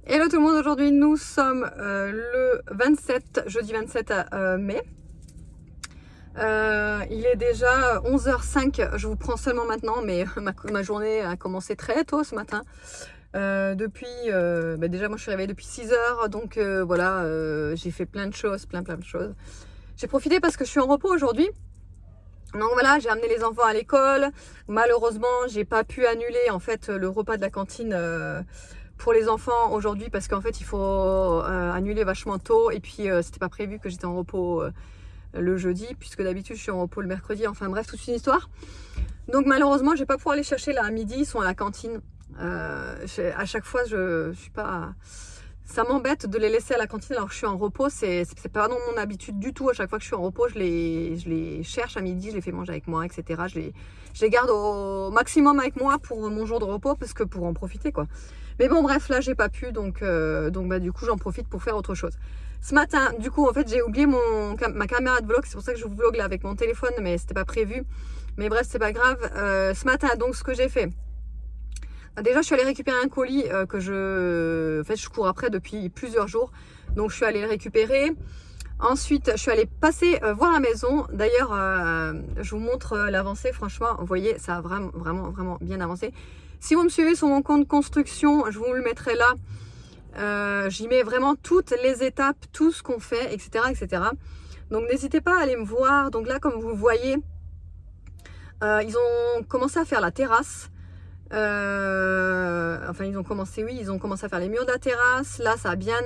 Hello tout le monde, aujourd'hui nous sommes le 27, jeudi 27 mai. Il est déjà 11h05, je vous prends seulement maintenant, mais ma journée a commencé très tôt ce matin. Déjà moi je suis réveillée depuis 6h, donc voilà, j'ai fait plein de choses, plein de choses. J'ai profité parce que je suis en repos aujourd'hui. Donc voilà, j'ai amené les enfants à l'école. Malheureusement, j'ai pas pu annuler en fait le repas de la cantine pour les enfants aujourd'hui parce qu'en fait il faut annuler vachement tôt et puis c'était pas prévu que j'étais en repos le jeudi puisque d'habitude je suis en repos le mercredi. Enfin bref, toute une histoire. Donc malheureusement, je vais pas pouvoir les chercher là à midi. Ils sont à la cantine. À chaque fois, je suis pas. Ça m'embête de les laisser à la cantine alors que je suis en repos. C'est pas dans mon habitude du tout. À chaque fois que je suis en repos, je les cherche à midi, je les fais manger avec moi, etc. Je les garde au maximum avec moi pour mon jour de repos parce que pour en profiter quoi. Mais bon bref, là j'ai pas pu donc du coup j'en profite pour faire autre chose. Ce matin, du coup en fait j'ai oublié ma caméra de vlog, c'est pour ça que je vous vlog là avec mon téléphone, mais c'était pas prévu. Mais bref, c'est pas grave. Ce matin, donc ce que j'ai fait. Déjà, je suis allée récupérer un colis en fait, je cours après depuis plusieurs jours. Donc, je suis allée le récupérer. Ensuite, je suis allée passer voir la maison. D'ailleurs, je vous montre l'avancée. Franchement, vous voyez, ça a vraiment bien avancé. Si vous me suivez sur mon compte construction, je vous le mettrai là. J'y mets vraiment toutes les étapes, tout ce qu'on fait, etc. Donc, n'hésitez pas à aller me voir. Donc là, comme vous voyez, ils ont commencé à faire la terrasse. Ils ont commencé à faire les murs de la terrasse. Là, ça a bien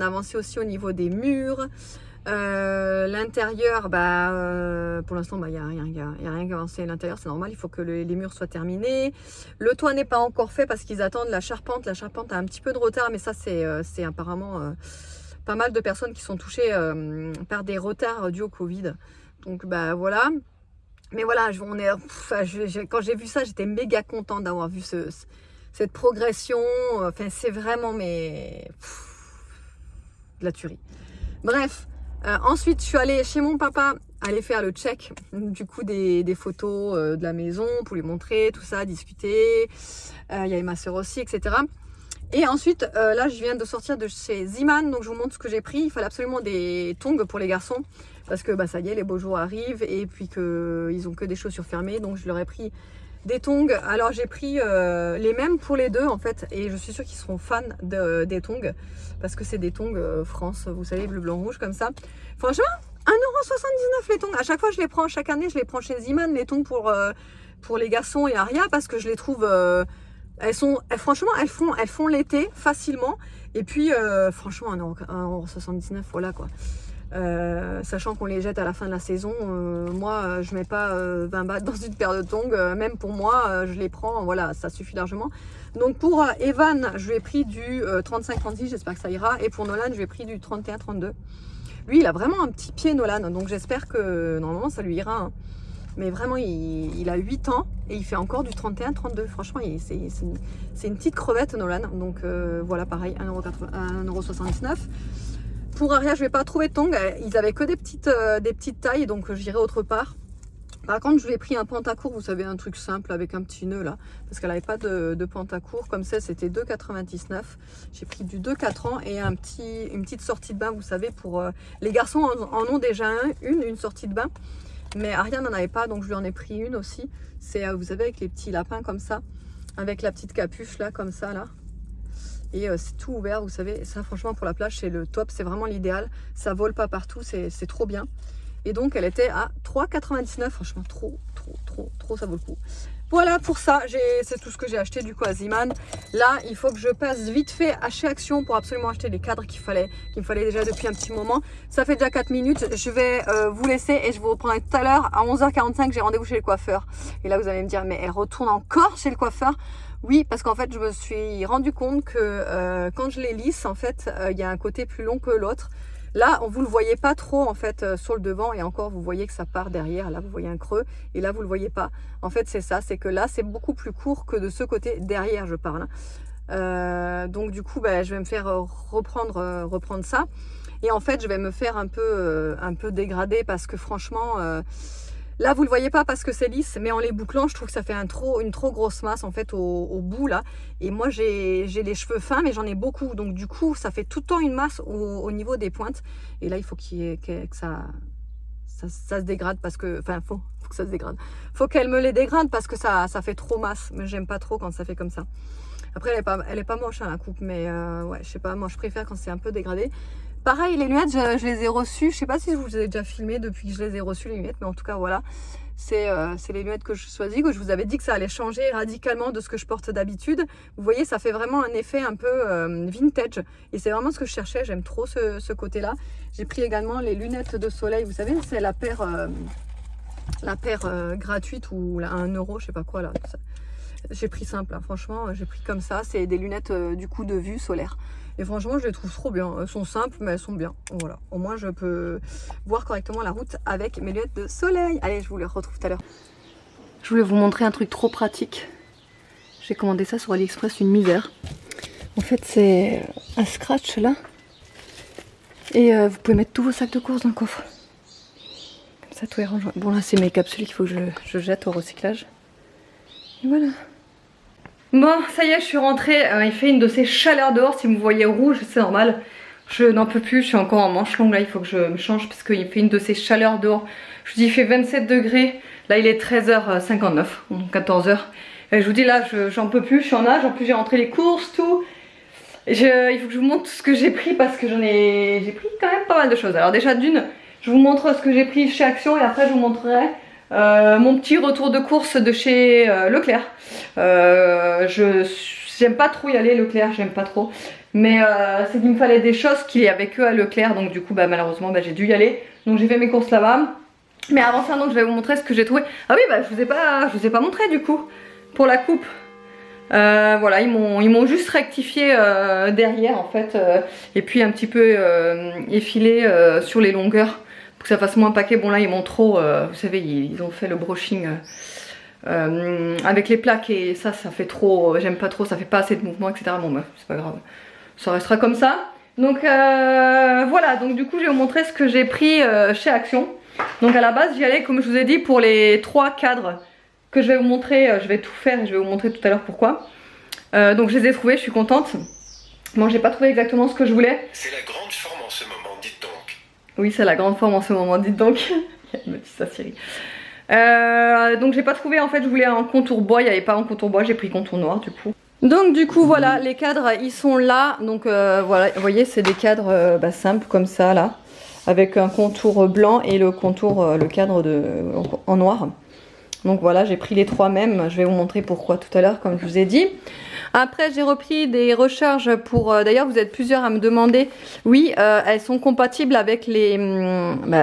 avancé aussi au niveau des murs. L'intérieur, pour l'instant, il n'y a rien qui a avancé à l'intérieur, c'est normal, il faut que les murs soient terminés. Le toit n'est pas encore fait parce qu'ils attendent la charpente. La charpente a un petit peu de retard, mais ça, c'est apparemment pas mal de personnes qui sont touchées par des retards dus au Covid. Donc, voilà. Mais voilà, quand j'ai vu ça, j'étais méga contente d'avoir vu cette progression. Enfin, c'est vraiment de la tuerie. Bref, ensuite, je suis allée chez mon papa, aller faire le check du coup des photos de la maison pour lui montrer tout ça, discuter. Il y avait ma soeur aussi, etc. Et ensuite, là, je viens de sortir de chez Ziman, donc je vous montre ce que j'ai pris. Il fallait absolument des tongs pour les garçons, parce que ça y est, les beaux jours arrivent, et puis qu'ils ont que des chaussures fermées, donc je leur ai pris des tongs. Alors j'ai pris les mêmes pour les deux, en fait, et je suis sûre qu'ils seront fans des tongs, parce que c'est des tongs France, vous savez, bleu, blanc, rouge, comme ça. Franchement, 1,79 € les tongs. À chaque fois, je les prends, chaque année, je les prends chez Ziman, les tongs pour les garçons et Aria, parce que je les trouve... franchement, elles font l'été facilement. Et puis, franchement, 1,79 €, voilà quoi. Sachant qu'on les jette à la fin de la saison, moi, je mets pas 20 bahts dans une paire de tongs. Même pour moi, je les prends, voilà, ça suffit largement. Donc pour Evan, je lui ai pris du 35-36, j'espère que ça ira. Et pour Nolan, je lui ai pris du 31-32. Lui, il a vraiment un petit pied, Nolan, donc j'espère que normalement, ça lui ira, hein. Mais vraiment, il a 8 ans et il fait encore du 31-32. Franchement, c'est une petite crevette, Nolan. Donc voilà, pareil, 1,79 €. Pour Aria, je ne vais pas trouver de tongs. Ils avaient que des petites tailles, donc j'irai autre part. Par contre, je lui ai pris un pantacourt, vous savez, un truc simple avec un petit nœud là. Parce qu'elle n'avait pas de pantacourt. Comme ça, c'était 2,99 €. J'ai pris du 2-4 ans et une petite sortie de bain, vous savez, pour... les garçons en ont déjà une sortie de bain. Mais Aria n'en avait pas, donc je lui en ai pris une aussi. C'est, vous savez, avec les petits lapins comme ça, avec la petite capuche là, comme ça, là. Et c'est tout ouvert, vous savez. Ça, franchement, pour la plage, c'est le top. C'est vraiment l'idéal. Ça vole pas partout, c'est trop bien. Et donc, elle était à 3,99 €. Franchement, trop, ça vaut le coup. Voilà, pour ça, c'est tout ce que j'ai acheté du coup à Ziman. Là, il faut que je passe vite fait à chez Action pour absolument acheter les cadres qu'il me fallait déjà depuis un petit moment. Ça fait déjà 4 minutes. Je vais vous laisser et je vous reprendrai tout à l'heure. À 11h45, j'ai rendez-vous chez le coiffeur. Et là, vous allez me dire, mais elle retourne encore chez le coiffeur? Oui, parce qu'en fait, je me suis rendu compte que quand je les lisse, en fait, il y a un côté plus long que l'autre. Là, vous le voyez pas trop en fait sur le devant et encore vous voyez que ça part derrière. Là, vous voyez un creux et là, vous le voyez pas. En fait, c'est ça, c'est que là, c'est beaucoup plus court que de ce côté derrière, je parle. Donc du coup, je vais me faire reprendre ça. Et en fait, je vais me faire un peu dégrader parce que franchement, Là, vous le voyez pas parce que c'est lisse, mais en les bouclant, je trouve que ça fait une trop grosse masse en fait au bout là. Et moi, j'ai les cheveux fins, mais j'en ai beaucoup. Donc du coup, ça fait tout le temps une masse au niveau des pointes. Et là, il faut que ça se dégrade parce que... Enfin, faut que ça se dégrade. Faut qu'elle me les dégrade parce que ça fait trop masse. Mais j'aime pas trop quand ça fait comme ça. Après, elle est pas moche hein, la coupe, mais ouais, je sais pas, moi je préfère quand c'est un peu dégradé. Pareil, les lunettes, je les ai reçues. Je sais pas si je vous ai déjà filmé depuis que je les ai reçues, les lunettes, mais en tout cas, voilà. C'est les lunettes que je choisis, que je vous avais dit que ça allait changer radicalement de ce que je porte d'habitude. Vous voyez, ça fait vraiment un effet un peu vintage. Et c'est vraiment ce que je cherchais, j'aime trop ce côté-là. J'ai pris également les lunettes de soleil, vous savez, c'est la paire gratuite ou à 1 €, je sais pas quoi là. J'ai pris simple, hein. Franchement, j'ai pris comme ça. C'est des lunettes du coup de vue solaire. Et franchement, je les trouve trop bien. Elles sont simples, mais elles sont bien. Voilà. Au moins, je peux voir correctement la route avec mes lunettes de soleil. Allez, je vous les retrouve tout à l'heure. Je voulais vous montrer un truc trop pratique. J'ai commandé ça sur AliExpress, une misère. En fait, c'est un scratch là. Et vous pouvez mettre tous vos sacs de courses dans le coffre. Comme ça, tout est rangé. Bon, là, c'est mes capsules qu'il faut que je jette au recyclage. Et voilà. Bon, ça y est, je suis rentrée. Il fait une de ces chaleurs dehors. Si vous me voyez rouge, c'est normal. Je n'en peux plus. Je suis encore en manche longue. Là, il faut que je me change parce qu'il fait une de ces chaleurs dehors. Je vous dis, il fait 27 degrés. Là, il est 13h59, donc 14h. Et je vous dis, là, j'en peux plus. Je suis en nage. En plus, j'ai rentré les courses, tout. Il faut que je vous montre tout ce que j'ai pris parce que j'ai pris quand même pas mal de choses. Alors, déjà, d'une, je vous montre ce que j'ai pris chez Action et après, je vous montrerai. Mon petit retour de course de chez Leclerc. J'aime pas trop y aller Leclerc, j'aime pas trop. Mais c'est qu'il me fallait des choses qu'il y avait que à Leclerc. Donc du coup malheureusement j'ai dû y aller. Donc j'ai fait mes courses là-bas. Mais avant ça donc je vais vous montrer ce que j'ai trouvé. Ah oui je vous ai pas montré du coup. Pour la coupe. Voilà, ils m'ont juste rectifié derrière en fait. Et puis un petit peu effilé sur les longueurs. Que ça fasse moins paquet. Bon là ils m'ont trop, vous savez ils ont fait le brushing avec les plaques et ça fait trop, j'aime pas trop, ça fait pas assez de mouvement etc. Bon bah c'est pas grave, ça restera comme ça. Donc voilà, donc du coup je vais vous montrer ce que j'ai pris chez Action. Donc à la base j'y allais comme je vous ai dit pour les 3 cadres que je vais vous montrer, je vais tout faire et je vais vous montrer tout à l'heure pourquoi. Donc je les ai trouvés, je suis contente. Bon j'ai pas trouvé exactement ce que je voulais. C'est la grande forme en ce moment, dites donc. Oui, c'est la grande forme en ce moment, dites donc. Elle me dit ça, Cyril. Donc j'ai pas trouvé, en fait, je voulais un contour bois, il n'y avait pas un contour bois, j'ai pris contour noir du coup. Donc du coup, voilà, les cadres, ils sont là. Donc voilà, vous voyez, c'est des cadres simples comme ça, là. Avec un contour blanc et le cadre en noir. Donc voilà, j'ai pris les 3 mêmes. Je vais vous montrer pourquoi tout à l'heure, comme je vous ai dit. Après, j'ai repris des recharges pour... D'ailleurs, vous êtes plusieurs à me demander. Oui, elles sont compatibles avec les...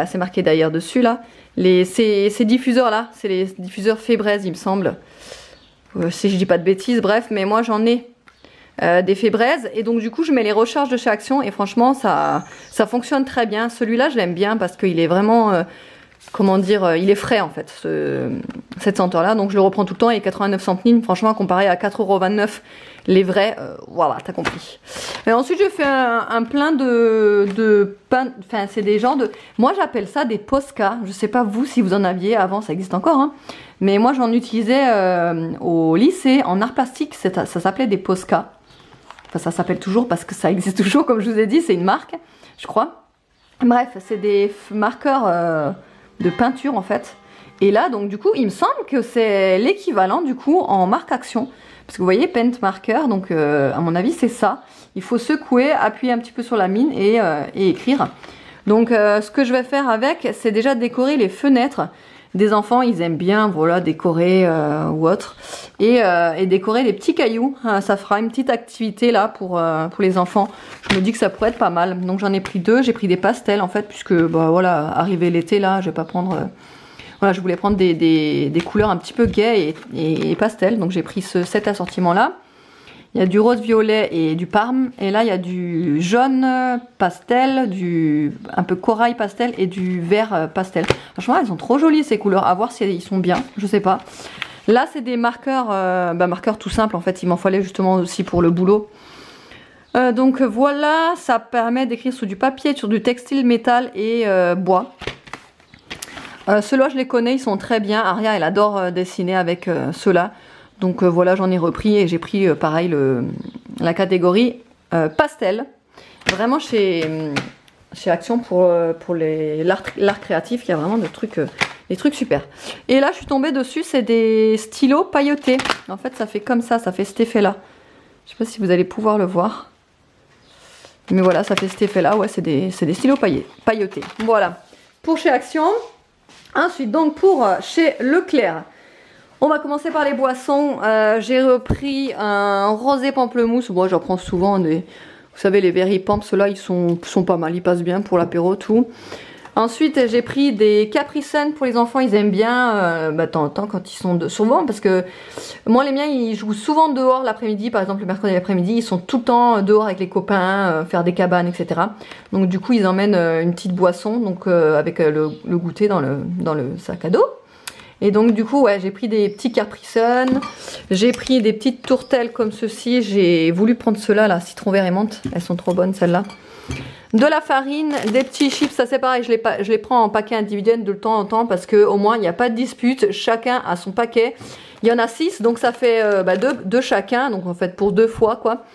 c'est marqué d'ailleurs dessus, là. Ces diffuseurs-là. C'est les diffuseurs Febreze, il me semble. Si je dis pas de bêtises, bref. Mais moi, j'en ai des Febreze. Et donc, du coup, je mets les recharges de chez Action. Et franchement, ça fonctionne très bien. Celui-là, je l'aime bien parce qu'il est vraiment... comment dire, il est frais en fait, cette senteur-là. Donc je le reprends tout le temps et 89 centimes, franchement, comparé à 4,29 € les vrais, voilà, t'as compris. Et ensuite, je fais un plein de pain, enfin, c'est des genres de... Moi, j'appelle ça des Posca. Je sais pas vous si vous en aviez avant, ça existe encore, hein. Mais moi, j'en utilisais au lycée en art plastique, ça s'appelait des Posca. Enfin, ça s'appelle toujours parce que ça existe toujours, comme je vous ai dit, c'est une marque, je crois. Bref, c'est des marqueurs... de peinture en fait. Et là donc du coup il me semble que c'est l'équivalent du coup en marque Action. Parce que vous voyez Paint Marker, donc à mon avis c'est ça. Il faut secouer, appuyer un petit peu sur la mine et écrire. Donc ce que je vais faire avec, c'est déjà décorer les fenêtres des enfants. Ils aiment bien voilà décorer ou autre. Et décorer les petits cailloux. Ça fera une petite activité là pour les enfants. Je me dis que ça pourrait être pas mal. Donc j'en ai pris 2. J'ai pris des pastels en fait. Puisque bah, voilà, arrivé l'été là, je vais pas prendre... voilà, je voulais prendre des couleurs un petit peu gaies et pastel. Donc j'ai pris cet assortiment là. Il y a du rose violet et du parme. Et là il y a du jaune pastel, un peu corail pastel et du vert pastel. Franchement elles sont trop jolies ces couleurs. À voir si ils sont bien, je sais pas. Là c'est des marqueurs, marqueurs tout simples en fait. Il m'en fallait justement aussi pour le boulot. Donc voilà, ça permet d'écrire sur du papier, sur du textile, métal et bois. Ceux-là, je les connais, ils sont très bien. Aria, elle adore dessiner avec ceux-là. Donc voilà, j'en ai repris et j'ai pris pareil la catégorie pastel. Vraiment chez Action pour l'art créatif, il y a vraiment des trucs super. Et là, je suis tombée dessus, c'est des stylos pailletés. En fait, ça fait comme ça fait cet effet-là. Je sais pas si vous allez pouvoir le voir. Mais voilà, ça fait cet effet-là. Ouais, c'est des stylos pailletés. Voilà, pour chez Action. Ensuite, donc pour chez Leclerc. On va commencer par les boissons. J'ai repris un rosé pamplemousse. Moi, j'en prends souvent des... Vous savez, les Very Pamps, ceux-là, ils sont pas mal. Ils passent bien pour l'apéro, tout. Ensuite, j'ai pris des Capri Sun pour les enfants. Ils aiment bien, de temps en temps, quand ils sont... souvent, parce que moi, les miens, ils jouent souvent dehors l'après-midi. Par exemple, le mercredi après-midi, ils sont tout le temps dehors avec les copains, faire des cabanes, etc. Donc, du coup, ils emmènent une petite boisson, donc avec le goûter dans le sac à dos. Et donc du coup, ouais, j'ai pris des petits Capri Sun, j'ai pris des petites tourtelles comme ceci, j'ai voulu prendre ceux-là, là, citron vert et menthe, elles sont trop bonnes celles-là. De la farine, des petits chips, ça c'est pareil, je les prends en paquet individuel de temps en temps parce qu'au moins il n'y a pas de dispute, chacun a son paquet. Il y en a 6, donc ça fait deux chacun, donc en fait pour 2 fois quoi.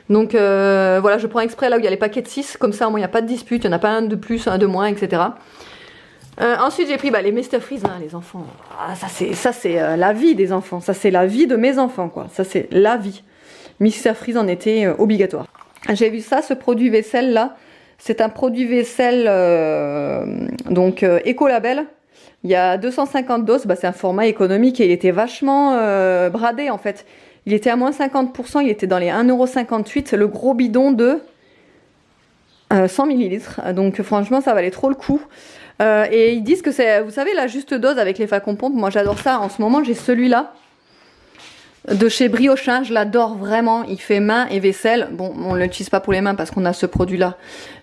Donc voilà, je prends exprès là où il y a les paquets de 6, comme ça au moins il n'y a pas de dispute, il n'y en a pas un de plus, un de moins, etc. Ensuite j'ai pris les Mr Freeze, hein, les enfants. Ah, ça c'est la vie des enfants, ça c'est la vie de mes enfants quoi, ça c'est la vie. Mr Freeze en était obligatoire. J'ai vu ça, ce produit vaisselle là, c'est un produit vaisselle écolabel. Il y a 250 doses, c'est un format économique et il était vachement bradé en fait. Il était à moins 50%, il était dans les 1,58 €, le gros bidon de 100 ml. Donc franchement ça valait trop le coup. Et ils disent que c'est, vous savez, la juste dose avec les flacons pompes. Moi j'adore ça. En ce moment j'ai celui-là de chez Briochin. Je l'adore vraiment. Il fait main et vaisselle. Bon, on ne l'utilise pas pour les mains parce qu'on a ce produit-là.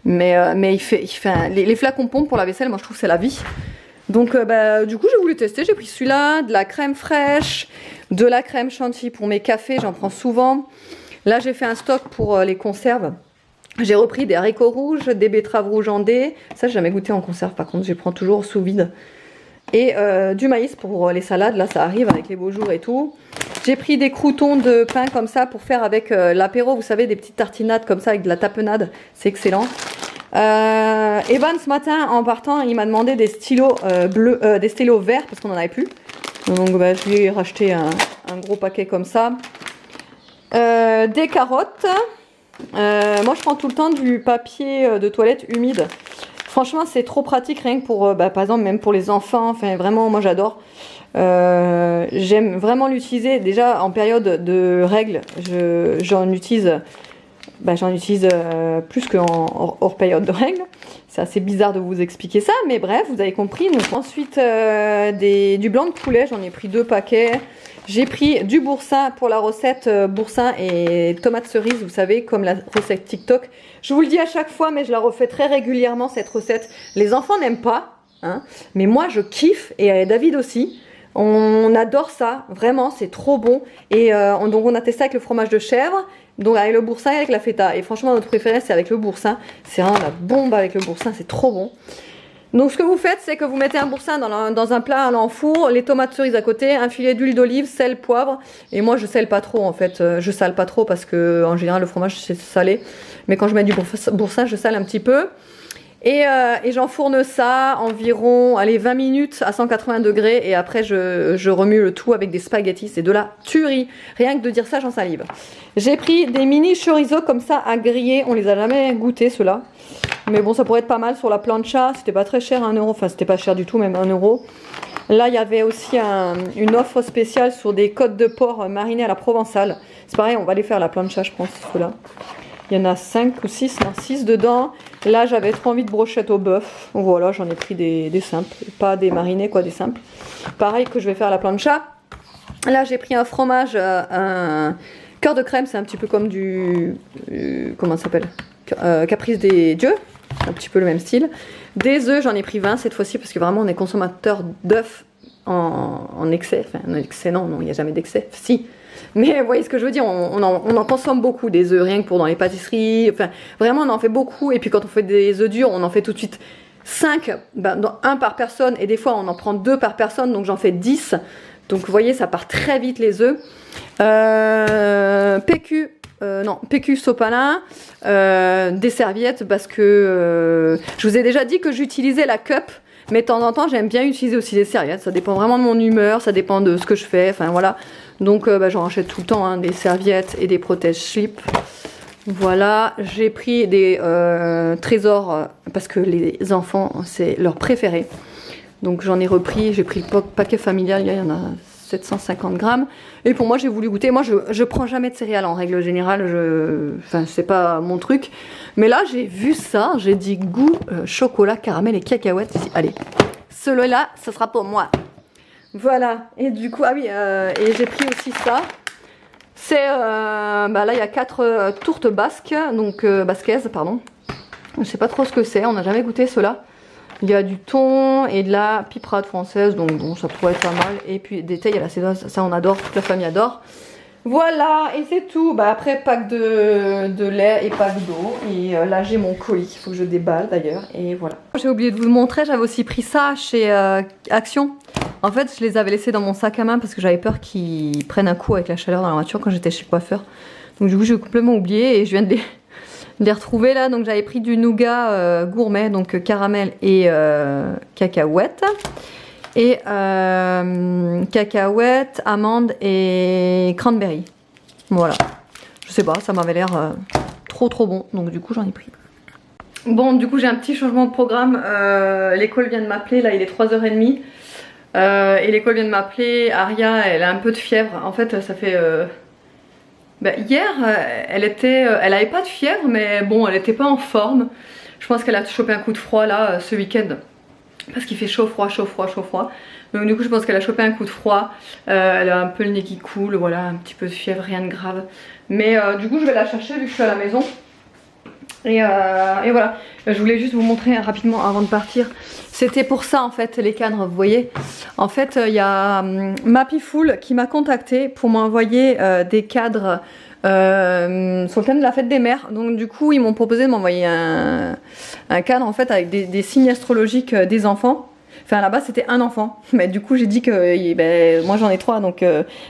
Mais les flacons pompes pour la vaisselle, moi je trouve que c'est la vie. Donc du coup j'ai voulu tester. J'ai pris celui-là, de la crème fraîche, de la crème chantilly pour mes cafés. J'en prends souvent. Là j'ai fait un stock pour les conserves. J'ai repris des haricots rouges, des betteraves rouges en dés. Ça, j'ai jamais goûté en conserve, par contre, je les prends toujours sous vide. Et du maïs pour les salades, là, ça arrive avec les beaux jours et tout. J'ai pris des croûtons de pain comme ça pour faire avec l'apéro. Vous savez, des petites tartinades comme ça avec de la tapenade. C'est excellent. Evan, ce matin, en partant, il m'a demandé des stylos bleus, des stylos verts parce qu'on n'en avait plus. Donc, je lui ai racheté un gros paquet comme ça. Des carottes. Moi je prends tout le temps du papier de toilette humide. Franchement c'est trop pratique rien que pour par exemple même pour les enfants. Enfin vraiment moi j'adore. J'aime vraiment l'utiliser. Déjà en période de règles j'en utilise plus qu'en hors période de règles. C'est assez bizarre de vous expliquer ça, mais bref, vous avez compris. Donc, ensuite, du blanc de poulet, j'en ai pris 2 paquets. J'ai pris du boursin pour la recette boursin et tomates cerises, vous savez, comme la recette TikTok. Je vous le dis à chaque fois, mais je la refais très régulièrement, cette recette. Les enfants n'aiment pas, hein, mais moi, je kiffe, et David aussi. On adore ça, vraiment, c'est trop bon. Et donc, on a testé avec le fromage de chèvre, donc avec le boursin et avec la feta. Et franchement, notre préféré, c'est avec le boursin. C'est vraiment la bombe avec le boursin, c'est trop bon. Donc ce que vous faites, c'est que vous mettez un boursin dans un plat à l'enfour, les tomates cerises à côté, un filet d'huile d'olive, sel, poivre. Et moi je sale pas trop en fait, je sale pas trop parce que en général le fromage c'est salé. Mais quand je mets du boursin, je sale un petit peu. Et j'enfourne ça environ 20 minutes à 180 degrés et après je remue le tout avec des spaghettis. C'est de la tuerie. Rien que de dire ça, j'en salive. J'ai pris des mini chorizo comme ça à griller. On les a jamais goûtés ceux-là. Mais bon, ça pourrait être pas mal sur la plancha. C'était pas très cher, 1 €. Enfin, c'était pas cher du tout, même 1 €. Là, il y avait aussi une offre spéciale sur des côtes de porc marinées à la provençale. C'est pareil, on va les faire à la plancha, je pense, ceux-là. Il y en a 5 ou 6, non 6 dedans. Là, j'avais trop envie de brochettes au bœuf. Voilà, j'en ai pris des simples. Pas des marinés, quoi, des simples. Pareil que je vais faire à la plancha. Là, j'ai pris un fromage, un cœur de crème. C'est un petit peu comme du... comment ça s'appelle, Caprice des dieux. Un petit peu le même style. Des œufs, j'en ai pris 20 cette fois-ci parce que vraiment, on est consommateur d'œufs en excès. Enfin, en excès, non, il n'y a jamais d'excès. Si. Mais vous voyez ce que je veux dire, on en consomme beaucoup des œufs, rien que pour dans les pâtisseries. Enfin, vraiment, on en fait beaucoup. Et puis quand on fait des œufs durs, on en fait tout de suite 5, ben, un par personne, et des fois on en prend 2 par personne, donc j'en fais 10. Donc vous voyez, ça part très vite les œufs. PQ sopalin, des serviettes parce que je vous ai déjà dit que j'utilisais la cup, mais de temps en temps j'aime bien utiliser aussi des serviettes. Ça dépend vraiment de mon humeur, ça dépend de ce que je fais, enfin voilà. Donc j'en rachète tout le temps, hein, des serviettes et des protège-slip. Voilà, j'ai pris des trésors parce que les enfants, c'est leur préféré. Donc j'en ai repris, j'ai pris le paquet familial, il y en a 750 grammes. Et pour moi, j'ai voulu goûter. Moi, je prends jamais de céréales en règle générale. Enfin, c'est pas mon truc. Mais là, j'ai vu ça. J'ai dit goût chocolat, caramel et cacahuètes. Allez, celui-là, ça sera pour moi. Voilà. Et du coup, ah oui, et j'ai pris aussi ça. C'est, là, il y a 4 tourtes basques, donc basquaises, pardon. Je sais pas trop ce que c'est. On n'a jamais goûté cela. Il y a du thon et de la piperade française, donc bon, ça pourrait être pas mal. Et puis des thés, il y a la cédoise, ça on adore, toute la famille adore. Voilà, et c'est tout. Bah, après, pack de lait et pack d'eau. Et là, j'ai mon colis, il faut que je déballe d'ailleurs. Et voilà. J'ai oublié de vous le montrer, j'avais aussi pris ça chez Action. En fait, je les avais laissés dans mon sac à main parce que j'avais peur qu'ils prennent un coup avec la chaleur dans la voiture quand j'étais chez le coiffeur. Donc du coup, j'ai complètement oublié et je viens de les retrouver là. Donc j'avais pris du nougat gourmet, donc caramel et cacahuètes. Et cacahuètes, amandes et cranberry. Voilà. Je sais pas, ça m'avait l'air trop bon. Donc du coup j'en ai pris. Bon, du coup j'ai un petit changement de programme. L'école vient de m'appeler, là il est 3h30. Et l'école vient de m'appeler. Aria, elle a un peu de fièvre. En fait, ça fait... hier, elle avait pas de fièvre, mais bon, elle était pas en forme. Je pense qu'elle a chopé un coup de froid là ce week-end. Parce qu'il fait chaud, froid, chaud, froid, chaud, froid. Donc du coup je pense qu'elle a chopé un coup de froid. Elle a un peu le nez qui coule, voilà, un petit peu de fièvre, rien de grave. Mais du coup je vais la chercher vu que je suis à la maison. Et voilà, je voulais juste vous montrer rapidement avant de partir. C'était pour ça en fait les cadres, vous voyez. En fait il y a Mappyful qui m'a contacté pour m'envoyer des cadres sur le thème de la fête des mères. Donc du coup ils m'ont proposé de m'envoyer un cadre en fait avec des signes astrologiques des enfants. Enfin là-bas c'était un enfant, mais du coup j'ai dit que moi j'en ai 3, donc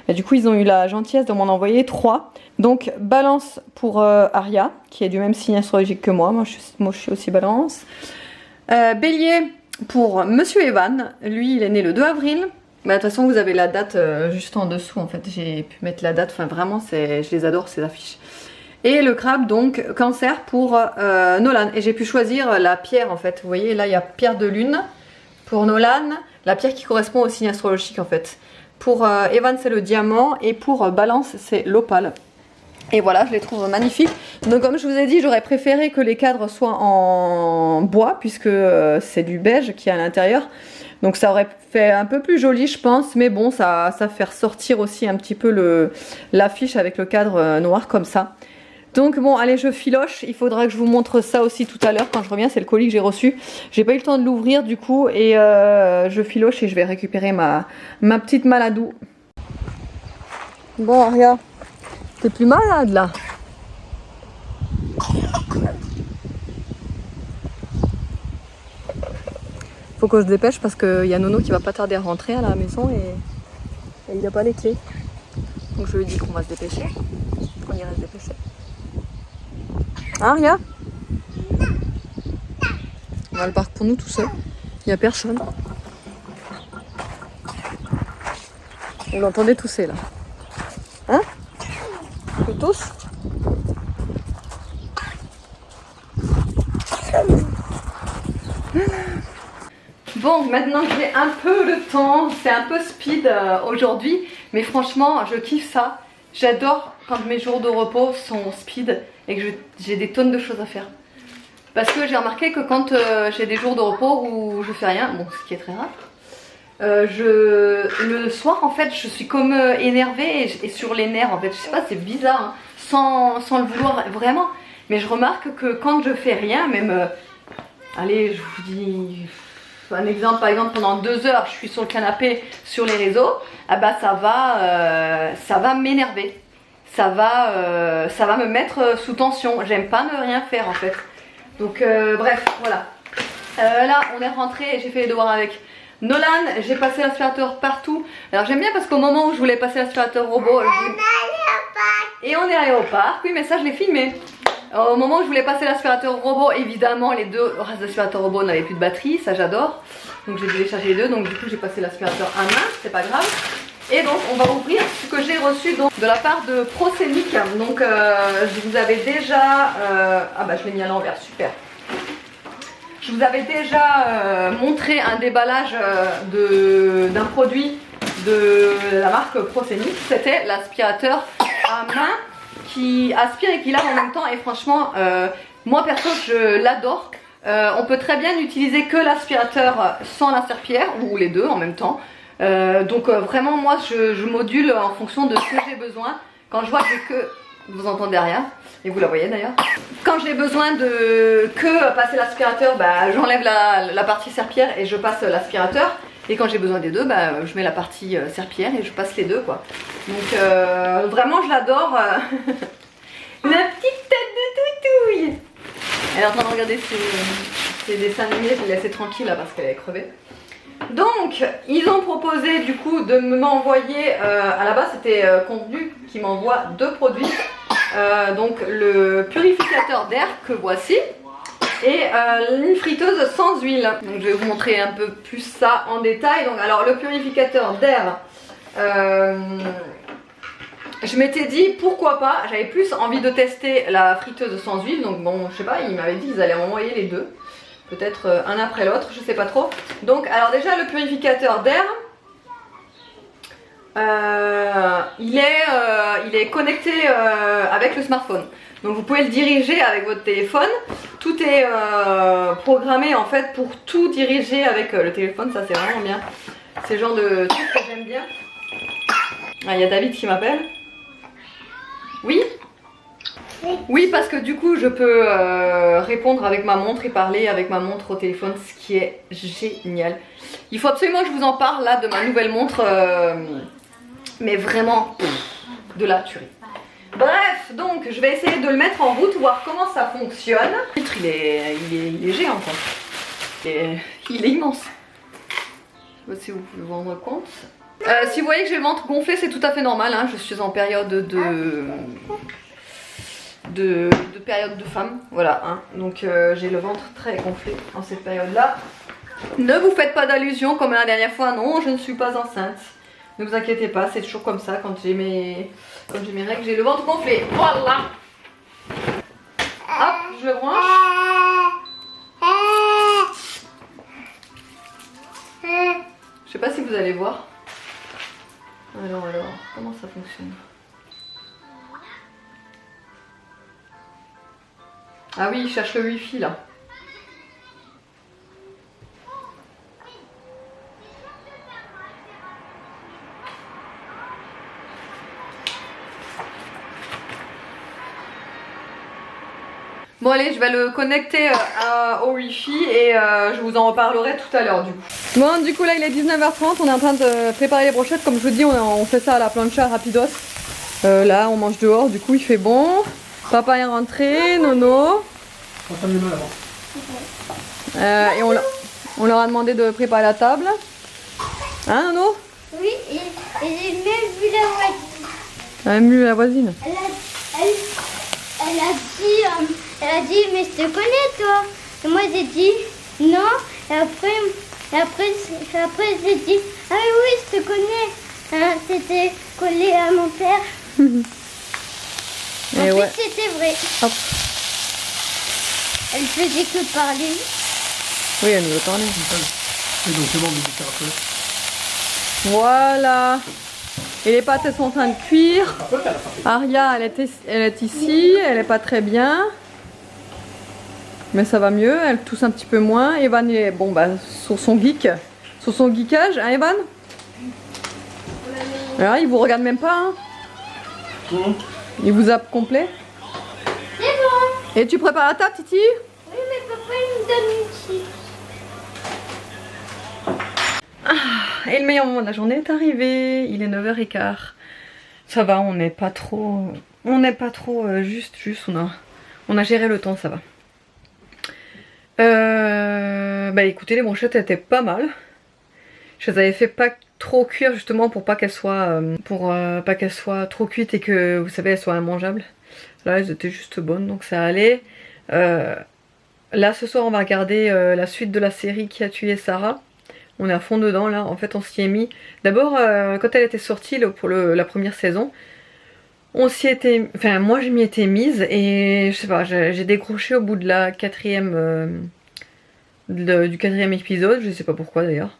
du coup ils ont eu la gentillesse de m'en envoyer 3. Donc Balance pour Aria, qui est du même signe astrologique que moi, moi je suis aussi Balance. Bélier pour Monsieur Evan, lui il est né le 2 avril. Mais de toute façon vous avez la date juste en dessous en fait, j'ai pu mettre la date, enfin vraiment je les adore ces affiches. Et le crabe donc Cancer pour Nolan, et j'ai pu choisir la pierre en fait, vous voyez là il y a pierre de lune. Pour Nolan, la pierre qui correspond au signe astrologique en fait. Pour Evan c'est le diamant et pour Balance c'est l'opale. Et voilà, je les trouve magnifiques. Donc comme je vous ai dit, j'aurais préféré que les cadres soient en bois puisque c'est du beige qui est à l'intérieur. Donc ça aurait fait un peu plus joli je pense, mais bon ça fait ressortir aussi un petit peu l'affiche avec le cadre noir comme ça. Donc bon, allez, je filoche. Il faudra que je vous montre ça aussi tout à l'heure quand je reviens. C'est le colis que j'ai reçu. J'ai pas eu le temps de l'ouvrir du coup. Et je filoche et je vais récupérer ma petite maladou. Bon, Aria, t'es plus malade là? Faut que je dépêche parce qu'il y a Nono qui va pas tarder à rentrer à la maison et il a pas les clés. Donc je lui dis qu'on va se dépêcher. On irait se dépêcher. Hein, Aria? On va le parc pour nous tout seul. Il n'y a personne. On l'entendait tousser là. Hein? Tu tousses? Bon, maintenant j'ai un peu le temps. C'est un peu speed aujourd'hui. Mais franchement, je kiffe ça. J'adore quand mes jours de repos sont speed et que j'ai des tonnes de choses à faire. Parce que j'ai remarqué que quand j'ai des jours de repos où je fais rien, bon ce qui est très rare, le soir en fait je suis comme énervée et sur les nerfs en fait. Je sais pas, c'est bizarre, hein, sans le vouloir vraiment. Mais je remarque que quand je fais rien, même, allez je vous dis un exemple, par exemple pendant 2 heures je suis sur le canapé sur les réseaux, ah bah ça va m'énerver. Ça va me mettre sous tension. J'aime pas ne rien faire en fait. Donc bref, voilà. Là, on est rentré et j'ai fait les devoirs avec Nolan. J'ai passé l'aspirateur partout. Alors j'aime bien parce qu'au moment où je voulais passer l'aspirateur robot, et on est allé au parc. Oui, mais ça je l'ai filmé. Au moment où je voulais passer l'aspirateur robot, évidemment les deux aspirateurs robots n'avaient plus de batterie, ça j'adore. Donc j'ai dû les charger les deux, donc du coup j'ai passé l'aspirateur à main, c'est pas grave. Et donc on va ouvrir ce que j'ai reçu donc, de la part de Proscenic. Donc je vous avais déjà... Ah bah je l'ai mis à l'envers, super. Je vous avais déjà montré un déballage d'un produit de la marque Proscenic. C'était l'aspirateur à main qui aspire et qui lave en même temps. Et franchement, moi perso, je l'adore. On peut très bien n'utiliser que l'aspirateur sans la serpillière ou les deux en même temps. Donc vraiment, moi, je module en fonction de ce que j'ai besoin. Quand je vois que j'ai que... Vous entendez rien, et vous la voyez d'ailleurs. Quand j'ai besoin de que passer l'aspirateur, bah, j'enlève la partie serpillière et je passe l'aspirateur. Et quand j'ai besoin des deux, bah, je mets la partie serpillière et je passe les deux quoi. Donc vraiment je l'adore. La petite tête de toutouille. Elle est en train de regarder ses dessins animés, je l'ai laissée tranquille là parce qu'elle est crevée. Donc ils ont proposé du coup de m'envoyer, à la base c'était convenu qu'ils m'envoient deux produits. Donc le purificateur d'air que voici et une friteuse sans huile. Donc je vais vous montrer un peu plus ça en détail. Donc alors le purificateur d'air, je m'étais dit pourquoi pas, j'avais plus envie de tester la friteuse sans huile. Donc bon je sais pas, ils m'avaient dit qu'ils allaient m'envoyer les deux. Peut-être un après l'autre, je sais pas trop. Donc alors déjà le purificateur d'air, il est connecté avec le smartphone. Donc vous pouvez le diriger avec votre téléphone. Tout est programmé en fait pour tout diriger avec le téléphone. Ça c'est vraiment bien. C'est le genre de truc que j'aime bien. Ah, il y a David qui m'appelle. Oui ? Oui, parce que du coup je peux répondre avec ma montre et parler avec ma montre au téléphone, ce qui est génial. Il faut absolument que je vous en parle là de ma nouvelle montre, mais vraiment de la tuerie. Bref, donc je vais essayer de le mettre en route, voir comment ça fonctionne. Il est géant quoi. Il est immense. Je sais pas si vous pouvez vous rendre compte. Si vous voyez que j'ai le ventre gonflé, c'est tout à fait normal, hein. Je suis en période de période de femme, voilà, hein. Donc j'ai le ventre très gonflé en cette période-là. Ne vous faites pas d'allusion comme la dernière fois, non, je ne suis pas enceinte. Ne vous inquiétez pas, c'est toujours comme ça quand j'ai mes règles, j'ai le ventre gonflé. Voilà. Hop, je le branche. Je sais pas si vous allez voir. Alors, comment ça fonctionne? Ah oui, il cherche le wifi là. Bon allez, je vais le connecter au wifi et je vous en reparlerai tout à l'heure du coup. Bon du coup là il est 19h30, on est en train de préparer les brochettes. Comme je vous dis, on fait ça à la plancha rapidos. Là on mange dehors, du coup il fait bon. Papa est rentré, Nono. Et on leur a demandé de préparer la table. Hein Nono? Oui, et j'ai même vu la voisine. Elle a même vu la voisine. Elle a dit, mais je te connais toi. Et moi j'ai dit, non. Et après j'ai dit, ah oui, je te connais. C'était collé à mon père. Et en ouais. fait, c'était vrai. Hop. Elle faisait que parler. Oui, elle nous a parlé. Et donc c'est bon de faire un peu. Voilà. Et les pâtes elles sont en train de cuire. Aria elle est ici, elle est pas très bien. Mais ça va mieux, elle tousse un petit peu moins. Evan est bon bah sur son geekage, hein Evan? Alors, il vous regarde même pas, hein? Il vous zappe complet. C'est bon. Et tu prépares la table, Titi? Oui, mais papa il me donne une chips. Et le meilleur moment de la journée est arrivé. Il est 9h15. Ça va, on n'est pas trop juste, on a géré le temps, ça va. Bah écoutez, les brochettes étaient pas mal. Je les avais fait pas trop cuire justement pour pas qu'elles soient pas qu'elles soient trop cuites et que vous savez elles soient immangeables. Là elles étaient juste bonnes donc ça allait. Là ce soir on va regarder la suite de la série Qui a tué Sarah. On est à fond dedans là, en fait on s'y est mis. D'abord quand elle était sortie là, pour la première saison, on s'y était. Enfin moi je m'y étais mise et je sais pas, j'ai décroché au bout de la quatrième du quatrième épisode, je sais pas pourquoi d'ailleurs.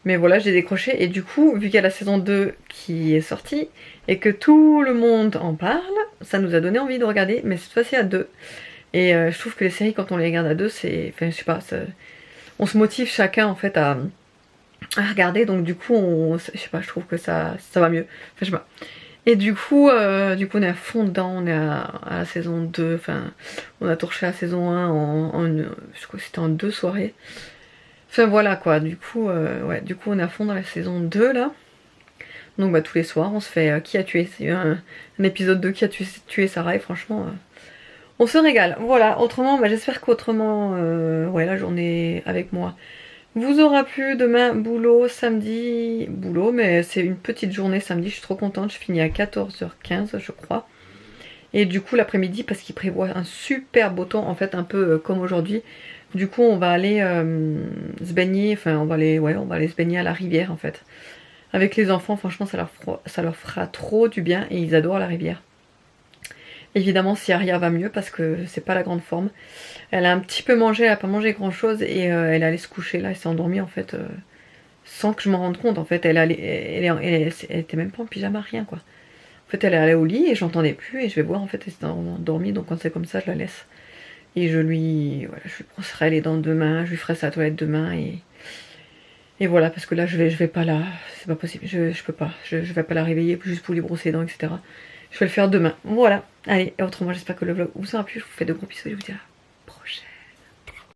Mais voilà, j'ai décroché et du coup, vu qu'il y a la saison 2 qui est sortie et que tout le monde en parle, ça nous a donné envie de regarder, mais cette fois-ci à deux. Et je trouve que les séries, quand on les regarde à deux, c'est... Enfin, je sais pas, on se motive chacun en fait à regarder, donc du coup, je sais pas, je trouve que ça va mieux. Enfin, je sais pas. Et du coup, on est à fond dedans, on est à la saison 2, enfin, on a torché la saison 1 je crois que c'était en 2 soirées. Enfin voilà quoi, du coup on est à fond dans la saison 2 là. Donc bah tous les soirs on se fait Qui a tué, c'est un épisode de Qui a tué Sarah et franchement on se régale. Voilà, autrement bah, j'espère qu'autrement la journée avec moi vous aura plu. Demain boulot, samedi boulot, mais c'est une petite journée samedi, je suis trop contente, je finis à 14h15 je crois. Et du coup l'après-midi, parce qu'il prévoit un super beau temps en fait, un peu comme aujourd'hui. Du coup on va aller se baigner, enfin on va aller se baigner à la rivière en fait. Avec les enfants, franchement ça leur fera trop du bien et ils adorent la rivière. Évidemment si Aria va mieux parce que c'est pas la grande forme. Elle a un petit peu mangé, elle a pas mangé grand chose et elle allait se coucher là, elle s'est endormie en fait sans que je m'en rende compte en fait. Elle était même pas en pyjama, rien quoi. En fait elle est allée au lit et j'entendais plus et je vais voir en fait elle s'est endormie, donc quand c'est comme ça je la laisse. Et je lui brosserai les dents demain, je lui ferai sa toilette demain et voilà, parce que là je vais pas la... C'est pas possible, je peux pas, je vais pas la réveiller juste pour lui brosser les dents, etc. Je vais le faire demain. Voilà, allez, et autrement j'espère que le vlog vous aura plu, je vous fais de gros bisous et je vous dis à la prochaine.